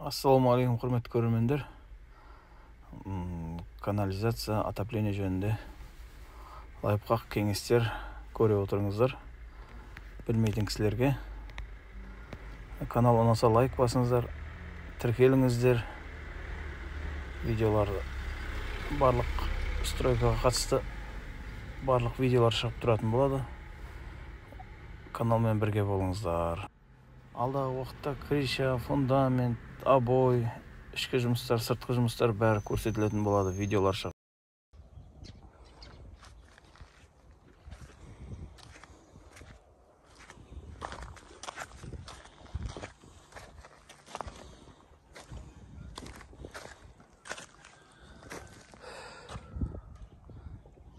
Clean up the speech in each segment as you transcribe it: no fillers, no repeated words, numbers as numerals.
Ассаламу алейкум, құрметті көрермендер. Канализация, отопление жөнінде лайфхак кеңестер көре отырыңыздар. Білмейтін кісілерге канал ұнаса лайк басыңыздар, тіркеліңіздер. Видеоларды барлық стройкаға қатысты барлық видеолар шығып тұратын болады. Каналмен бірге болыңыздар. Алдағы уақытта крыша, фундамент, обой, ішкі жұмыстар, сыртқы жұмыстар бәрі көрсетілетін болады, видеолар шығып.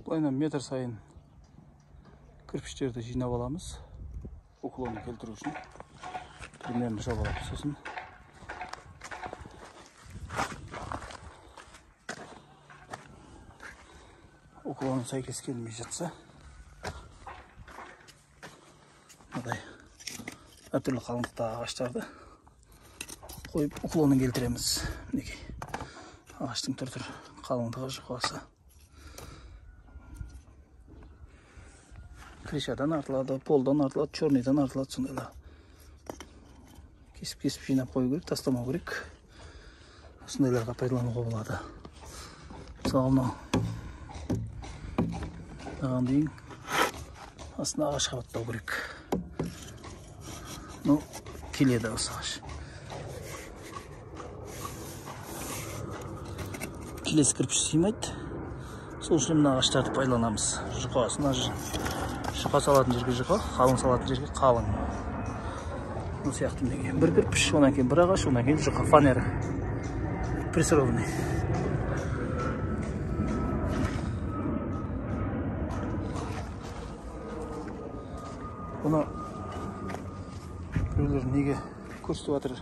Бұлайынан метр сайын кірпіштерді жинап аламыз, уклонды келтіру үшін. Примерно жабалап, сосын уклоны сәйкес келмей жатса, мынадай әртүрлі қалыңдықта ағаштарды қойып уклонын келтіреміз. Мінекей ағаштың түр-түр қалыңдығы жұқасы. Крышадан артылады, полдан артылады, черныйдан артылады, сондайлар. Кесіп жинап қою керек, тастамау керек. Осындайларға пайдалануға болады. Мысалы, мынаған дейін астына ағаш қабаттау керек. Келеді осы ағаш. Келесі кірпіш сыймайды. Сол үшін мына ағаштарды пайдаланамыз. Жұқасына жұқа салатын жерге жұқа, қалың салатын жерге қалың. Бұл сияқты мінеке. Бір кірпіш, онан кейін бір ағаш, онан кейін жұқа фанера. Прессированный. Бұны біреулер неге көрсетіп жатыр?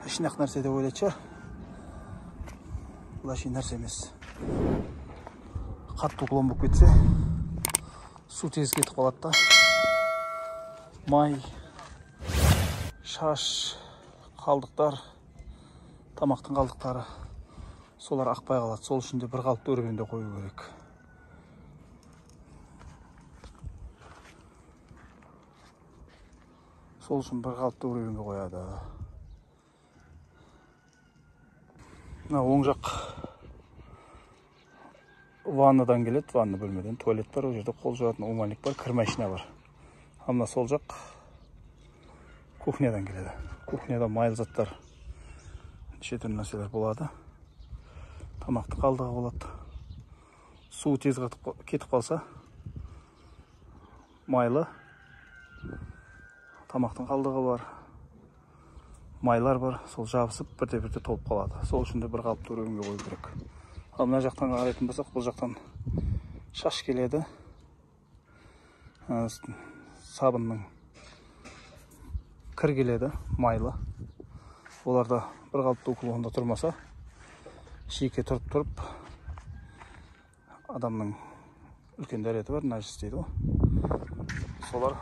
Әшінақ нәрсе деп ойлайды шығар. Бұл әшейін нәрсе емес. Қатты уклон болып кетсе, су тез кетіп қалады да. Май, шаш, қалдықтар, тамақтың қалдықтары, солар ақпай қалады. Сол үшін де бір қалыпты өргенде қою керек. Сол үшін бір қалыпты өргенде қояды. Оң жақ ваннадан келеді, ванна бөлмеден, туалет бар, ол жерде қол жуатын умальник бар, кір машина бар. Амна сол жақ кухнядан келеді. Кухняда майлы заттар, неше түрлі нәрселер болады. Тамақты қалдығы болады. Су тез кетіп қалса, майлы, тамақтың қалдығы бар, майлар бар, сол жабысып бірте-бірте толып қалады. Сол үшін де бір қалыпты өргенге қою керек. Ал мына жақтан қарайтын болсақ, бұл жақтан шаш келеді. Сабынның кір келеді, майлы. Оларда бір қалыпты уклонда тұрмаса, жеке тұрып, адамның үлкен дәреті бар, нәжіс дейді ғой. Солар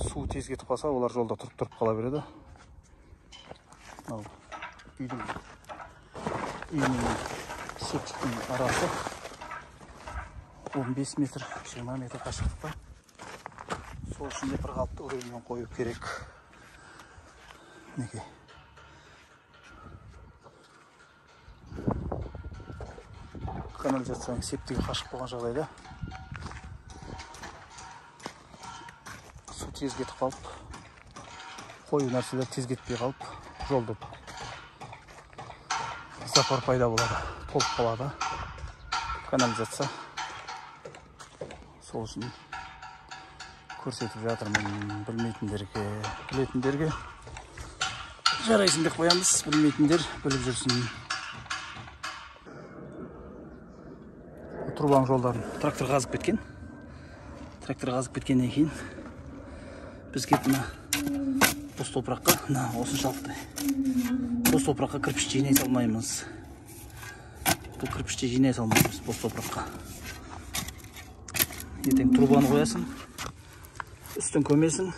су тез кетіп қалса, олар жолда тұрып қала береді. Үйдің септіктің арасы 15 метр, 20 метр қашықтықта. Сол үшін де бір қалыпты өргенмен қою керек. Мінекей. Канализацияның септігі қашық болған жағдайда су тез кетіп қалып, қою нәрселер тез кетпей қалып, жолды запар пайда болады, толып қалады. Канализация. Сол үшін көрсетіп жатырмын. Білмейтіндерге, білетіндерге жарайсын деп қоямыз. Білмейтіндер біліп жүрсін. Трубаның жолдарын трактор қазып кеткен. Трактор қазып кеткеннен кейін біз кетіп бос топыраққа, осыншалықты бос топыраққа кірпішті жинай салмаймыз. Бұл кірпішті жинай салмаймыз бос топыраққа. Ертең трубаны қоясың, үстін көмесің,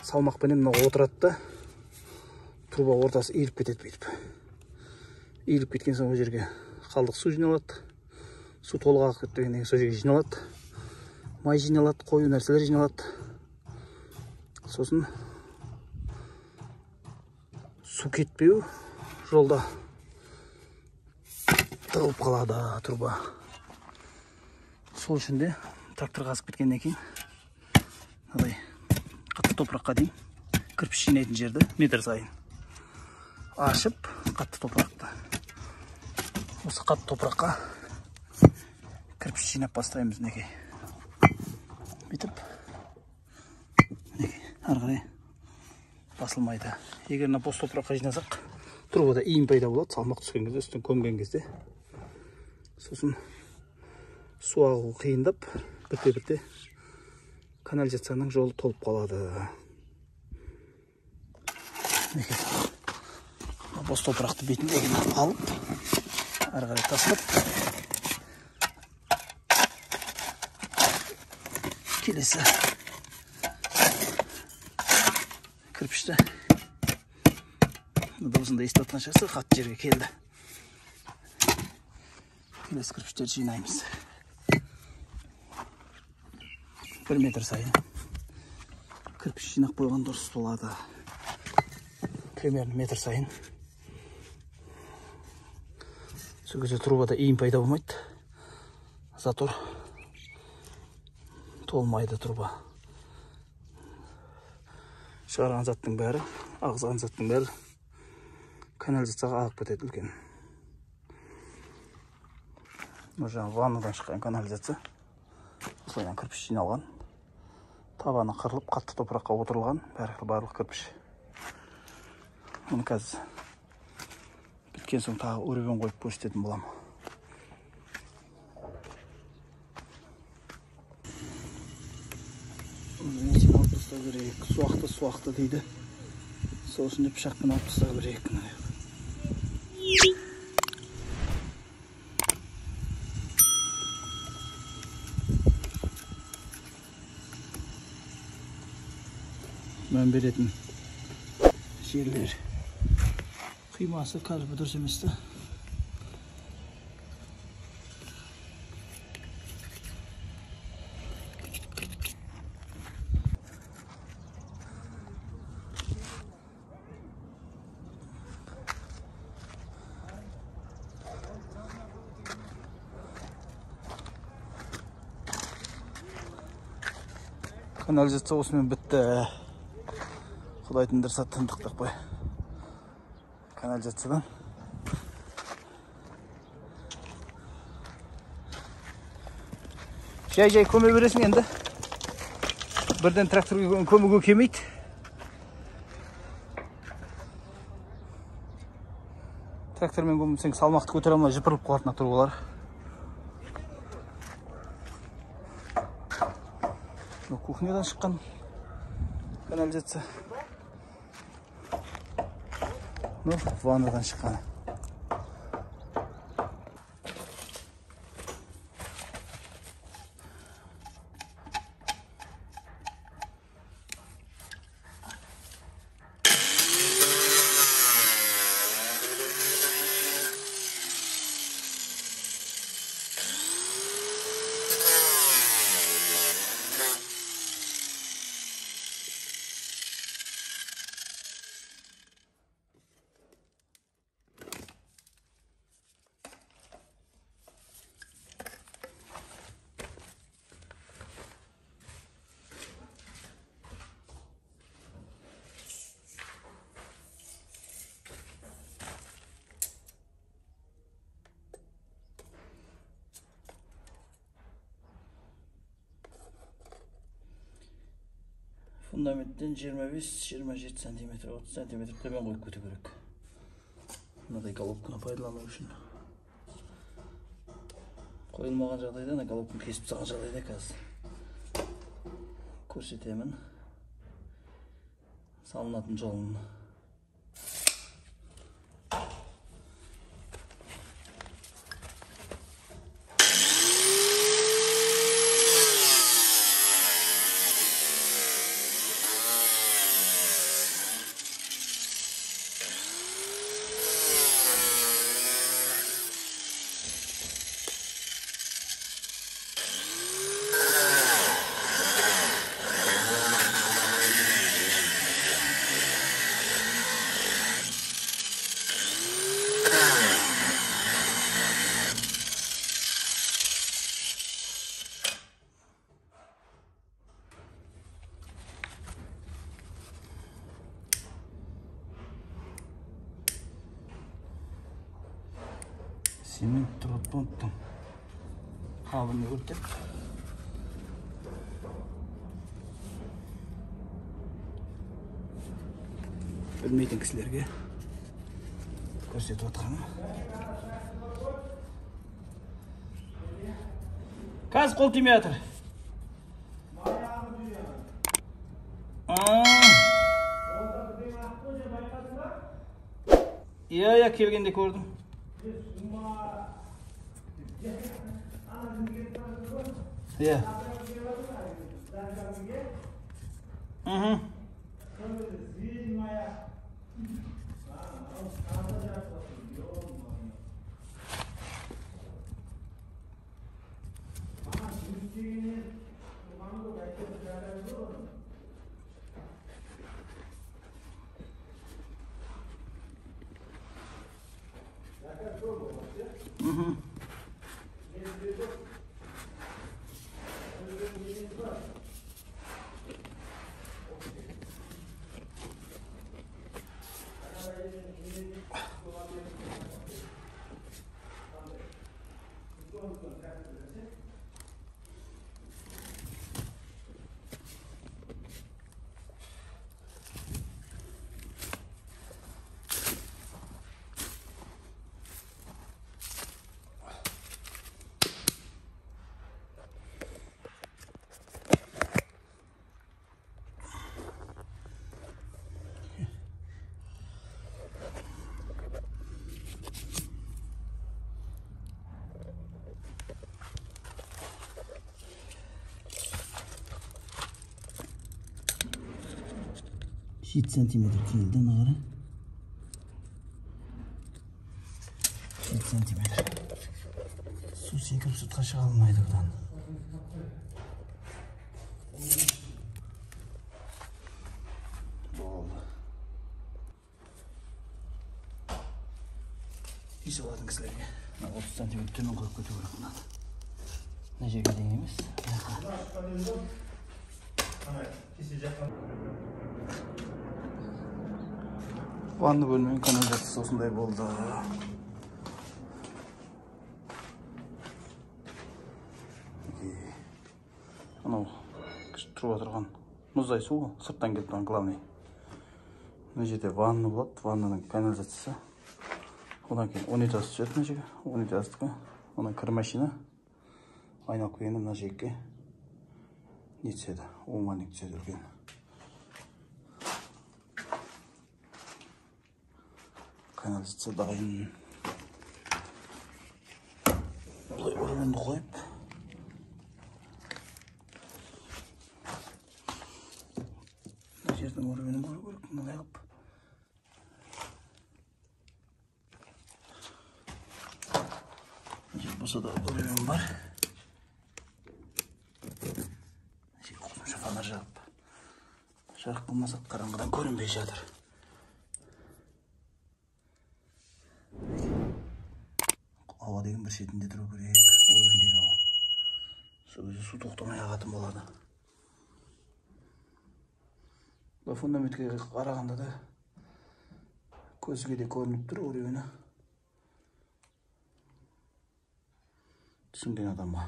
салмақпенен мына отырады да труба ортасы иіліп кетеді бүйтіп. Иіліп кеткен соң ол жерге қалдық су жиналады. Су толық ағып кеткеннен кейін сол жерге жиналады. Май жиналады, қою нәрселер жиналады. Сосын су кетпеу жолда тығылып қалады труба. Сол үшін де трактор қазып кеткеннен кейін мынадай қатты топыраққа дейін кірпіш жинайтын жерді метр сайын ашып, қатты топырақты осы қатты топыраққа кірпіш жинап бастаймыз. Мінекей бүйтіп мінекей ары қарай басылмайды. Егер мына бос топыраққа жинасақ, трубада иін пайда болады, салмақ түскен кезде, үстін көмген кезде. Сосын су ағу қиындап, бірте-бірте канализацияның жолы толып қалады. Бос топырақты бетіндегін алып, ары қарай тастап, келесі кірпішті дауысында естіп жатқан шығарсыз, қатты жерге келді. Келесі кірпіштерді жинаймыз. 1 метр сайын кірпіш жинақ қойған дұрыс болады. Примерно метр сайын. Сол кезде трубада иін пайда болмайды. Затор толмайды труба. Шығарған заттың бәрі, ағызған заттың бәрі канализацияға ағып кетеді үлкен. Жаңағы ваннадан шыққан канализация. Осылайдан кірпіш жиналған. Табаны қырылып, қатты топыраққа отырылған барлық кірпіш. Оны қазір біткен соң тағы өребен қойып көрсететін боламын. Несін алып тастау керек, суақты дейді. Сол үшін де пышақпен алып тастау керек. Мән беретін жерлер. Қимасы қазір дұрыс емес та. Канализация осымен бітті. Құдайдың дұрса тындықтық бай. Канализациядан. Жай көме бересің енді. Бірден тракторға көмеге келмейді. Трактормен көмсең салмақты көтере алмай жыпырылып қалатын трубалар. Кухнядан шыққан канализация. Ваннадан шыққан. Фундаменттен 25-27 см, 30 см төмен қойып кету керек. Мынадай головканы пайдалану үшін. Қойылмаған жағдайда головканы кесіп тастаған жағдайда қазір көрсетемін салынатын жолын. Cement trottontun kabını örtüp bilmeyden kişilerge ko'rsatib o'tiraman. Gaz qo'l tegmayapti. Ya kelgende ko'rdim. Ya. Şit santimetre keldi nari. Şit santimetre. Su sekip sutqa chiqa olmaydi buradan. Bo'ldi. Ish olading sizlarga. 30 santimetr tuman qo'yib ko'taraman. Nechaga deymiz? Vanna bölümünün kanalizasyonu osundayı oldu. Ana turib o'tirgan muzday suv sirtdan kelib turgan главный. Mына жерде vanna bo'ladi, vannaning kanalizatsiyasi. Odan keyin unitaz tushadi mына жерге, unitazdiki. Ana kir mashina. Aynoq qo'ygan mына жерге не tushadi, ummanlik tushadi ekan. Kanalizatsiya dayım. Buraya ormanı koyup ne yerden ormanı koyup bunu yap. Bu da orman var. Şey koşmuş fanar yap. Şarkı bulmasa karanlıktan görünmeyecektir. Hava деген bir şekilde durur gerek. Ormandaki hava. Su to'xtamay aqатын bo'ladi. Bu fundamentga qaraganda da ko'zga ko'rinib turib o'rgani. Tushungan odam bor.